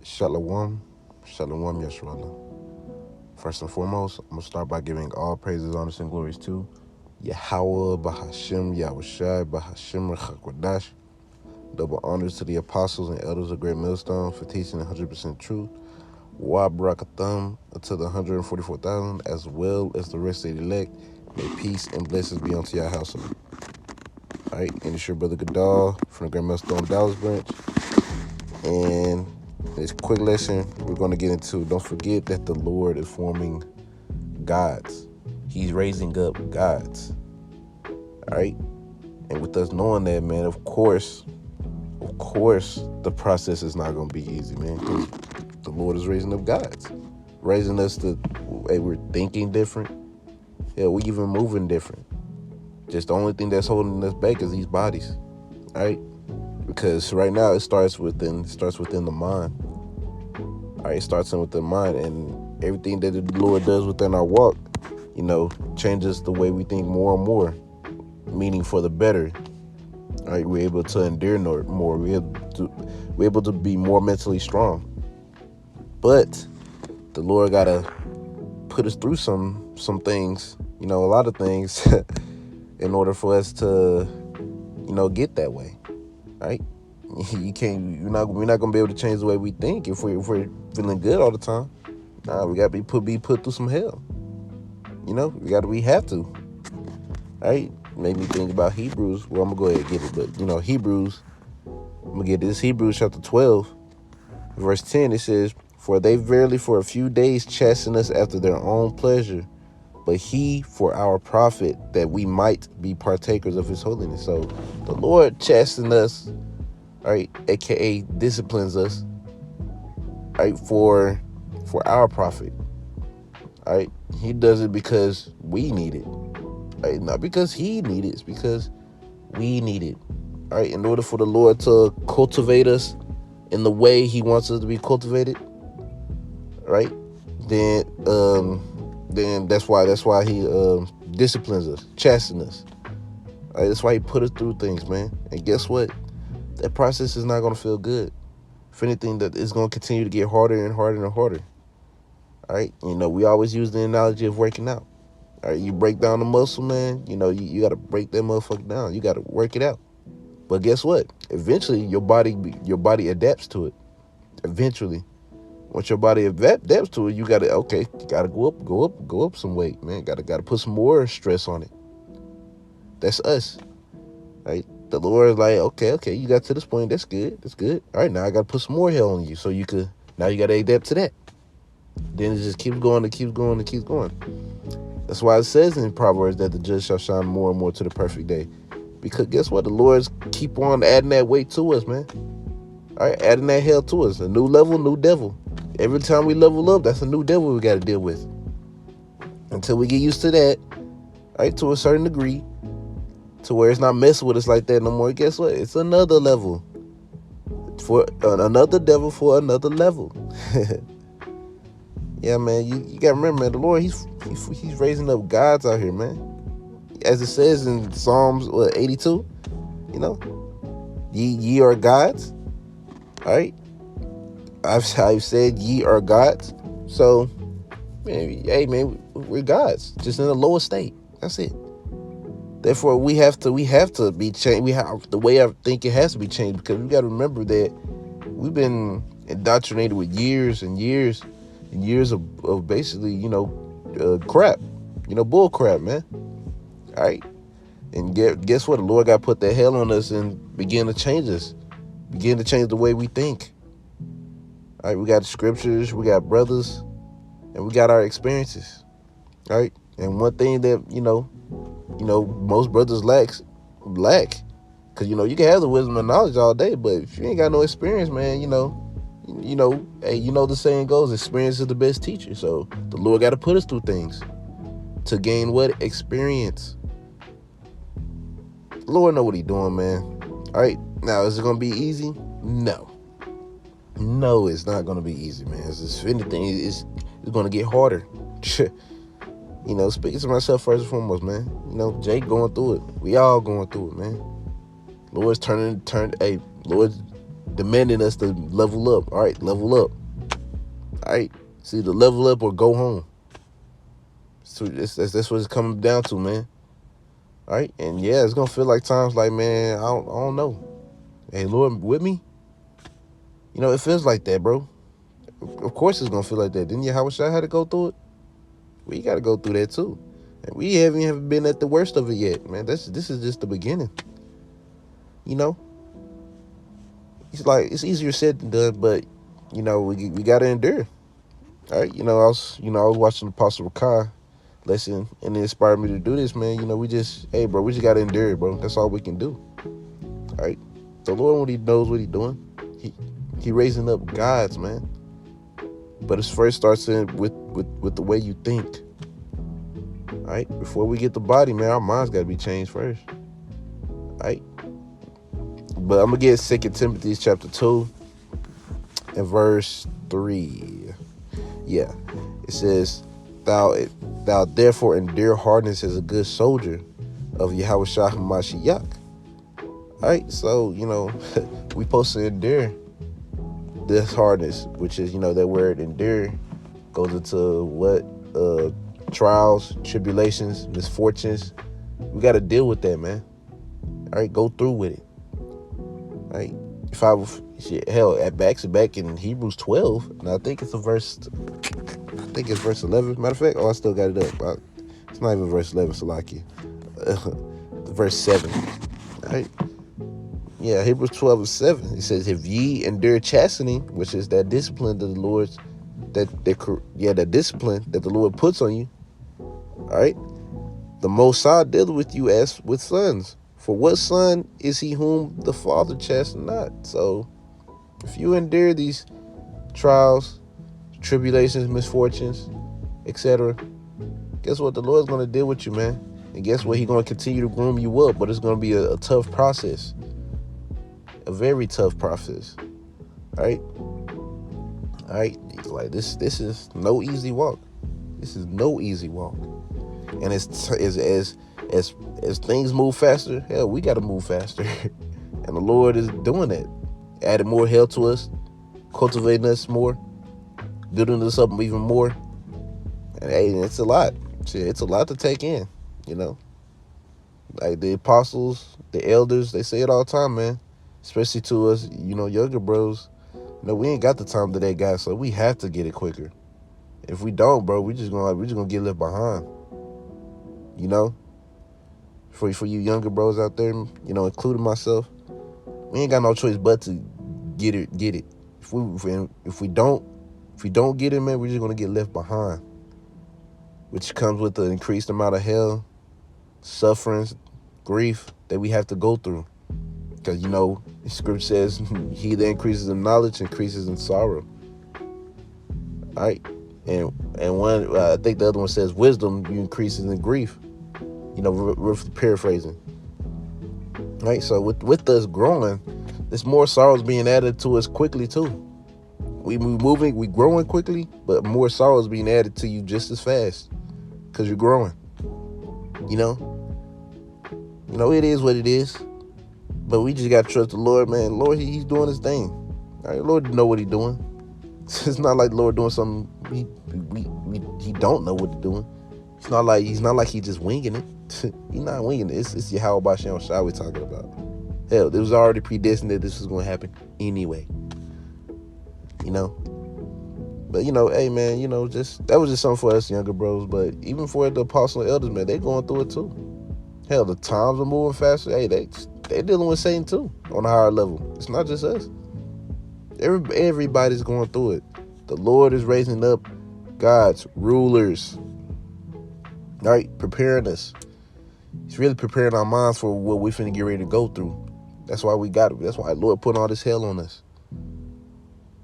Shalom, Shalom Yeshua. First and foremost, I'm going to start by giving all praises, honors, and glories to Yahweh, Bahashim, Yahushai, Bahashim, Rechakwadash. Double honors to the apostles and elders of Great Millstone for teaching 100% truth. Wa Barakatham to the 144,000, as well as the rest of the elect. May peace and blessings be unto your household. All right, and it's your brother Gadal from the Great Millstone Dallas branch. And this quick lesson we're going to get into, don't forget that the Lord is forming gods. He's raising up gods. All right? And with us knowing that, man, of course, the process is not going to be easy, man, because the Lord is raising up gods. Raising us to, hey, we're thinking different. Yeah, we're even moving different. Just the only thing that's holding us back is these bodies. All right? Because right now it starts within the mind. All right, it starts in with the mind, and everything that the Lord does within our walk, changes the way we think more and more, meaning for the better. All right, we're able to endure more. We're able to be more mentally strong. But the Lord gotta put us through some things, a lot of things, in order for us to, get that way. Right? We're not gonna be able to change the way we think if we're feeling good all the time. Nah, we gotta be put through some hell. We have to. Right? Made me think about Hebrews. Well, I'm gonna go ahead and get it, but Hebrews. I'm gonna get this. Hebrews chapter 12, verse 10. It says, "For they verily for a few days chasten us after their own pleasure, but he for our profit, that we might be partakers of his holiness." So the Lord chastens us, right, aka disciplines us, right, for our profit. Right? He does it because we need it. Right? Not because he needs it, it's because we need it. Right? In order for the Lord to cultivate us in the way he wants us to be cultivated, right? Then that's why he disciplines us, chastens us. Right? That's why he put us through things, man. And guess what? That process is not gonna feel good. If anything, that it's gonna continue to get harder and harder and harder. All right, we always use the analogy of working out. All right, you break down the muscle, man. You got to break that motherfucker down. You got to work it out. But guess what? Eventually, your body adapts to it. Eventually, once your body adapts to it, you got to go up some weight, man. Got to put some more stress on it. That's us, right? The Lord is like, okay, you got to this point. That's good. All right, now I got to put some more hell on you, so you could. Now you got to adapt to that. Then it just keeps going. That's why it says in Proverbs that the just shall shine more and more to the perfect day. Because guess what? The Lord's keep on adding that weight to us, man. All right, adding that hell to us. A new level, new devil. Every time we level up, that's a new devil we got to deal with. Until we get used to that, right, to a certain degree, to where it's not messing with us like that no more. Guess what? It's another level. For another devil for another level. Yeah, man, you gotta remember, man, the Lord, he's raising up gods out here, man. As it says in Psalms 82, ye are gods. All right, I've said ye are gods. So, man, hey, man, we're gods, just in a lower state. That's it. Therefore, we have to be changed. We have the way I think it has to be changed, because we got to remember that we've been indoctrinated with years and years and years of basically, crap, bull crap, man. All right. And guess what? The Lord got to put that hell on us and begin to change us, begin to change the way we think. All right. We got scriptures, we got brothers, and we got our experiences. All right. And one thing that, most brothers lack, because, you can have the wisdom and knowledge all day, but if you ain't got no experience, man, hey, the saying goes, experience is the best teacher. So the Lord got to put us through things to gain what? Experience. The Lord know what he doing, man. All right. Now, is it going to be easy? No, it's not going to be easy, man. If anything, it's going to get harder. Speaking to myself first and foremost, man. Jake going through it. We all going through it, man. Lord's demanding us to level up. All right, level up. All right, it's either level up or go home. So that's what it's coming down to, man. All right, and yeah, it's gonna feel like times like, man, I don't know. Hey, Lord, with me? You know, it feels like that, bro. Of course it's gonna feel like that. Didn't Yahushua had to go through it? We gotta go through that too. And we haven't even been at the worst of it yet, man. This is just the beginning. You know? It's like it's easier said than done, but you know, we gotta endure. All right. I was watching Apostle Rakai lesson and it inspired me to do this, man. We just gotta endure, bro. That's all we can do. All right. The Lord, when he knows what he's doing, he raising up gods, man. But it first starts with the way you think. All right. Before we get the body, man, our minds got to be changed first. All right. But I'm gonna get 2 Timothy chapter 2 and verse 3. Yeah, it says, "Thou therefore endure hardness as a good soldier of Yahushua HaMashiach." All right, so we supposed to endure this hardness, which is that word endure goes into what trials, tribulations, misfortunes. We got to deal with that, man. All right, go through with it. All right, back in Hebrews 12, and I think it's verse 11. Matter of fact, I still got it up. It's not even verse 11, Salaki. Verse 7. All right. Yeah, Hebrews 12 and 7. It says, "If ye endure chastening," which is that discipline that the Lord's that discipline that the Lord puts on you. All right. "The Most High dealeth with you as with sons. For what son is he whom the Father chasteneth not?" So if you endure these trials, tribulations, misfortunes, etc., guess what? The Lord's going to deal with you, man. And guess what? He's going to continue to groom you up, but it's going to be a tough process. A very tough process. All right? All right? Like this is no easy walk. This is no easy walk. And as things move faster, hell, we got to move faster. And the Lord is doing that. Adding more hell to us, cultivating us more, building us up even more. And hey, it's a lot. It's a lot to take in, Like the apostles, the elders, they say it all the time, man. Especially to us, younger bros. We ain't got the time to that guy, so we have to get it quicker. If we don't, bro, we're just gonna get left behind. For you younger bros out there, including myself, we ain't got no choice but to get it. If we don't get it, man, we're just gonna get left behind. Which comes with the increased amount of hell, sufferings, grief that we have to go through. Because, the scripture says, "He that increases in knowledge increases in sorrow." All right. And one, I think the other one says, "Wisdom, you increases in grief." Paraphrasing. All right. So with us growing, there's more sorrows being added to us quickly too. We growing quickly, but more sorrows being added to you just as fast. Because you're growing. It is what it is. But we just got to trust the Lord, man. Lord, he's doing his thing. All right, Lord know what he's doing. It's not like the Lord doing something he don't know what he's doing. It's not like he's just winging it. He's not winging it. It's Yahweh Bashem Shah we're talking about. Hell, it was already predestined that this was going to happen anyway. But, hey, man, that was just something for us younger bros. But even for the apostles and elders, man, they going through it too. Hell, the times are moving faster. Hey, they're dealing with Satan too on a higher level. It's not just us. Everybody's going through it. The Lord is raising up God's rulers. All right, preparing us. He's really preparing our minds for what we're finna get ready to go through. That's why we got it. That's why the Lord put all this hell on us.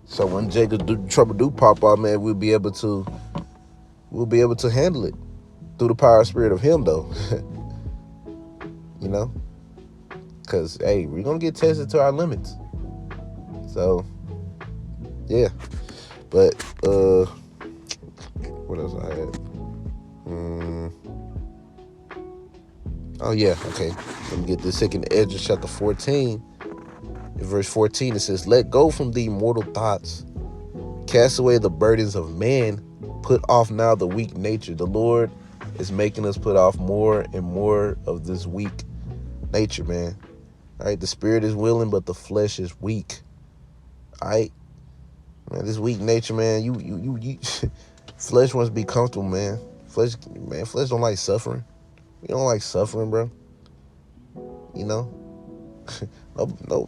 So when trouble do pop up, man, we'll be able to handle it through the power of spirit of him, though. Because, hey, we're going to get tested to our limits. So, yeah. But, what else I had? Oh, yeah, okay. Let me get this. 2 Esdras chapter 14, In verse 14, it says, let go from the mortal thoughts. Cast away the burdens of man. Put off now the weak nature. The Lord is making us put off more and more of this weak nature, man. All right, the spirit is willing, but the flesh is weak. All right, man, this weak nature, man. You flesh wants to be comfortable, man. Flesh don't like suffering. We don't like suffering, bro. You know,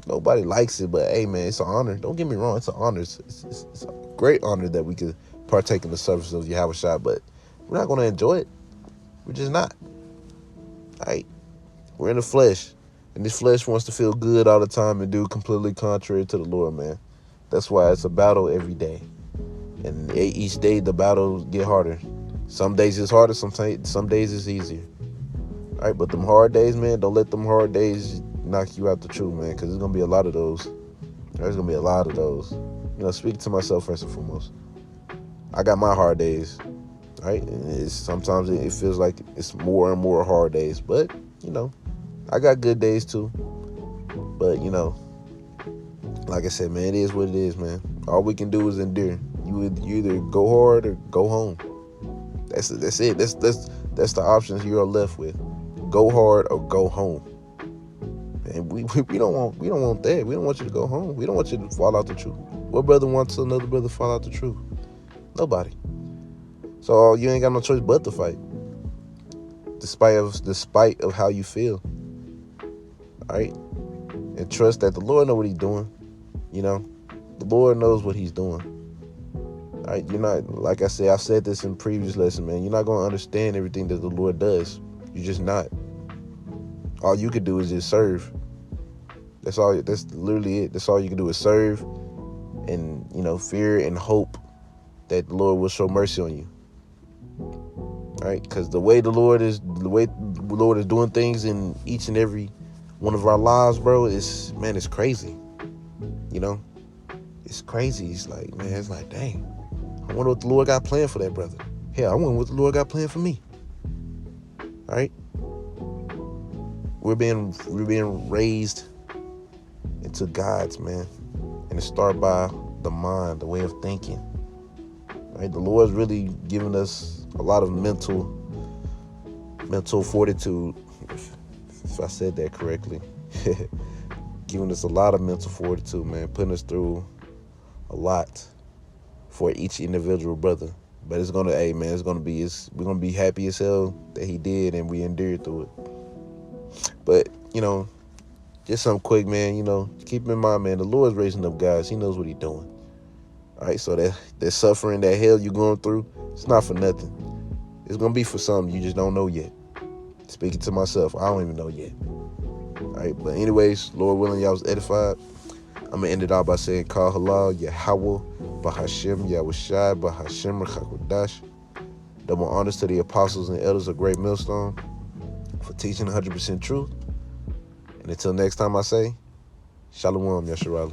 nobody likes it, but hey, man, it's an honor. Don't get me wrong, it's an honor. It's a great honor that we could partake in the service of Yahweh Shai, but we're not going to enjoy it. We're just not. All right, we're in the flesh, and this flesh wants to feel good all the time and do completely contrary to the Lord, man. That's why it's a battle every day, and each day the battles get harder. Some days it's harder, some days it's easier. All right, but them hard days, man, don't let them hard days knock you out the truth, man, because there's going to be a lot of those. There's going to be a lot of those. You know, speaking to myself first and foremost. I got my hard days, right? And sometimes it feels like it's more and more hard days, but, you know, I got good days too. But, you know, like I said, man, it is what it is, man. All we can do is endure. You either go hard or go home. That's it. That's the options you are left with. Go hard or go home. And we don't want that. We don't want you to go home. We don't want you to fall out the truth. What brother wants another brother to fall out the truth? Nobody. So you ain't got no choice but to fight, despite of how you feel. All right, and trust that the Lord knows what He's doing. You know, the Lord knows what He's doing. All right, you're not, like I said this in previous lesson, man. You're not gonna understand everything that the Lord does. You're just not. All you could do is just serve. That's all. That's literally it. That's all you can do is serve, and, you know, fear and hope that the Lord will show mercy on you. All right, because the way the Lord is doing things in each and every one of our lives, bro, it's crazy. You know, it's crazy. It's like, man, it's like, dang, I wonder what the Lord got planned for that brother. Hell, I wonder what the Lord got planned for me. All right, we're being raised into gods, man, and it starts by the mind, the way of thinking. Right, the Lord's really giving us a lot of mental fortitude, if I said that correctly. Giving us a lot of mental fortitude, man, putting us through a lot for each individual brother. But it's gonna, hey, man, we're gonna be happy as hell that He did and we endured through it. But, you know, just something quick, man, you know, keep in mind, man, the Lord's raising up guys. He knows what He's doing. All right, so that suffering, that hell you're going through, it's not for nothing. It's going to be for something you just don't know yet. Speaking to myself, I don't even know yet. All right, but anyways, Lord willing, y'all was edified. I'm going to end it out by saying, Kal Halal, Yahweh, Bahashem, Yahweh Shai, Bahashem, Rechakodash. Double honors to the apostles and elders of Great Millstone for teaching 100% truth. And until next time I say, Shalom, Yasharala.